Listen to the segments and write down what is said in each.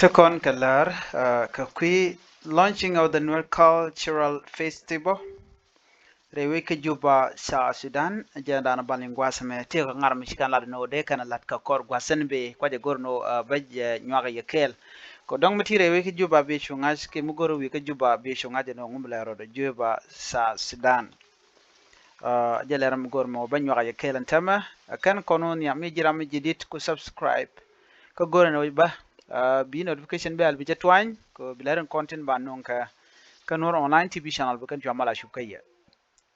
Tukon kalar kakui launching of the Nuer Cultural Festival rewe ke juba sa Sudan janda na balin gwasame te ko ngar mi shikan lad no de kana lad ka kor gwasen be kwaje gorno baj nywaga yekel ko dong miti rewe ke juba be shungas ke mugoro wi ke juba be shungaje no ngumbla ro de juba sa Sudan jaleram gormo ban nywaga yekel antama kan kono ya mi jiram jidit ku subscribe ko gorno ba bi notification bell bi jetwany ko bilaren content ba nonka kanor online tv channel bu kan jamala shukaya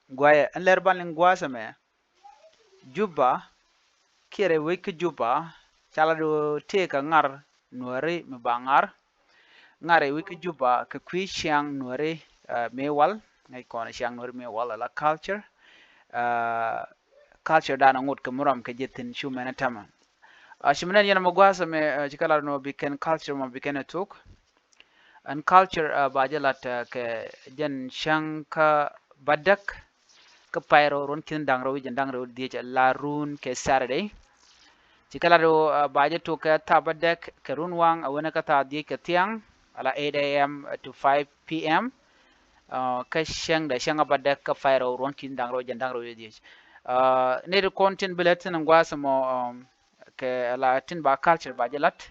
gwaye an ler ban ngwasa me juba kire weke juba chala do te ka ngar nuare me bangar ngare weke juba ka kwi chiang nuare mewal ngai kona chiang nuare mewal la culture culture dana ngot ka muram ka jetin shumena tama shimenen yana magwasa me chikala no biken culture ma biken tok and culture bajalat ke jen shanka badak ke pairo ron kin dangro wi dangro di la run ke saturday chikala do baje to ka tabadak ke run wang awena ka ta di ke tiang ala 8 a.m. to 5 p.m. Ka shang da shanga badak ka pairo ron kin dangro di ne de content bulletin ngwasa mo ke la tin ba culture bajalat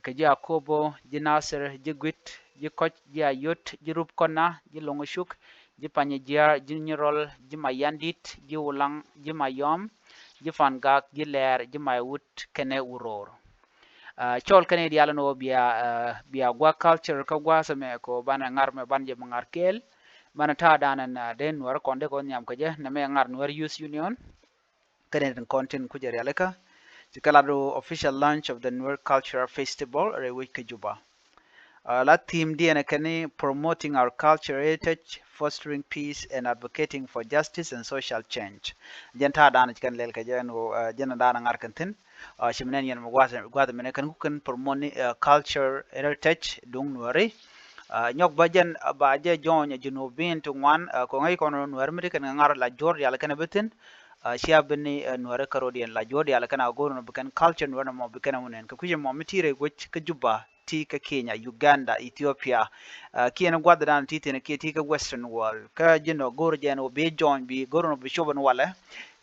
ke ji akobo ji nasir ji gwit ji koch ji ayot ji rup kona ji longoshuk ji panye jia ji nyirol ji mayandit ji ulang ji mayom ji fangak ji ler ji maywut kene uror chol kene di ala no biya gwa culture ka gwa same ko bana ngar me banje mangar kel bana ta danan den war konde ko nyam ko je na me ngar no use union kene den content ku jere alaka Chikalado official launch of the Nuer Cultural Festival Rewik Juba. La theme DNA Kani promoting our cultural heritage, fostering peace and advocating for justice and social change. Jenta dana chikan lel ka jeno jena dana ngarkantin. Shimnen yen gwada mene kan kukan promoting culture heritage dung Nueri. Nyok bajan baje jonya junubin tungwan ko ngai kono Nuer mi kan ngar la jor yala kana betin. Shia bini nuare karodian la jodi ala kana goro no bukan culture nuare mo bukan amunen ka kuje mo mitire goch ka juba ti ka Kenya Uganda Ethiopia kiena gwada dan ti tene ki ti ka western world ka jino goro jeno be join bi goro no be shoban wala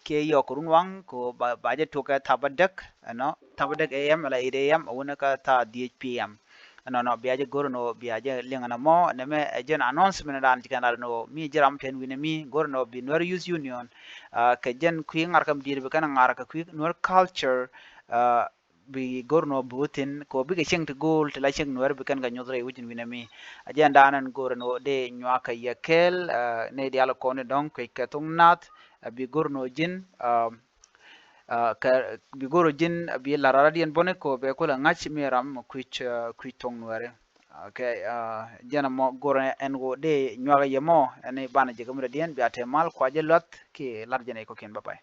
ke yo kurun wang ko baje to ka tabadak no tabadak am ala 8 am wona ka ta DHPM no biaje goro no biaje lengana mo ne me jen announcement dan tikana no mi jiram ten wine mi goro no bi nor use union ka jen kwi ngar kam dir be kana ngar ka kwi nor culture bi goro no butin ko bi ke cheng to gol to la cheng nor be kan ga nyodre wujin wine mi ajen danan goro no de nywa ka yakel ne di ala kone don ko ka tungnat bi goro no jin ka bigoro jin bi la radian bone ko be ko la ngach miram kuitong nuare okay jana mo goro en go de nyaga yemo ene bana je gamra dien bi atemal ko je lot ki larjane ko ken babay